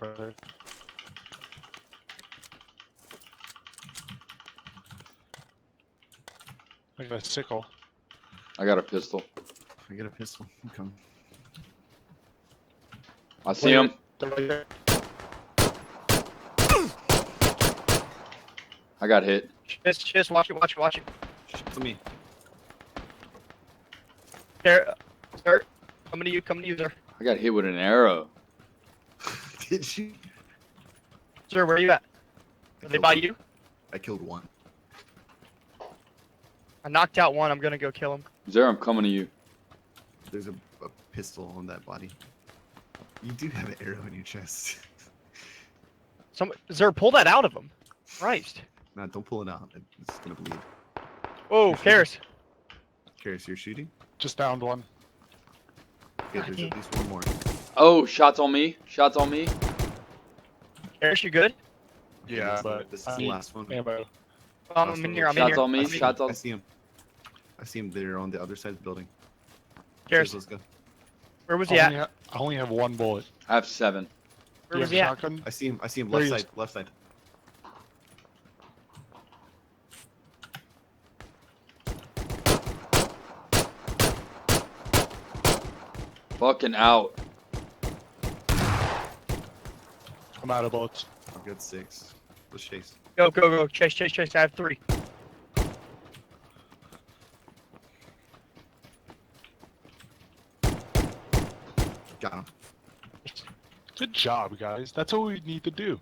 brother. I got a sickle. I got a pistol. I get a pistol. I'm coming. I see him. I got hit. Just watch it, watch it. Shit to me. There, sir. Coming to you, sir. I got hit with an arrow. Did you? Sir, where are you at? Are they by you? I killed one. I knocked out one. I'm gonna go kill him. Zero, I'm coming to you. There's a pistol on that body. You do have an arrow in your chest. Sir, pull that out of him. Christ. Nah, don't pull it out. It's gonna bleed. Whoa, Karis. Karis, you're shooting? Just downed one. Okay, there's at least one more. Oh, shots on me. Shots on me. Karis, you good? Okay, Yeah, this is I the need last one. ammo. I'm in here. I'm in Shots here. on me. Shots I on. see him. I see him there on the other side of the building. Karis, Let's go. where was he at? I only have one bullet. I have 7. Where You was have he a at? shotgun? I see him. I see him. There Left he is. side. Left side. Fucking out. I'm out of bullets. I've got 6. Let's chase. Go. Chase. I have 3. Got him. Good job, guys. That's all we need to do.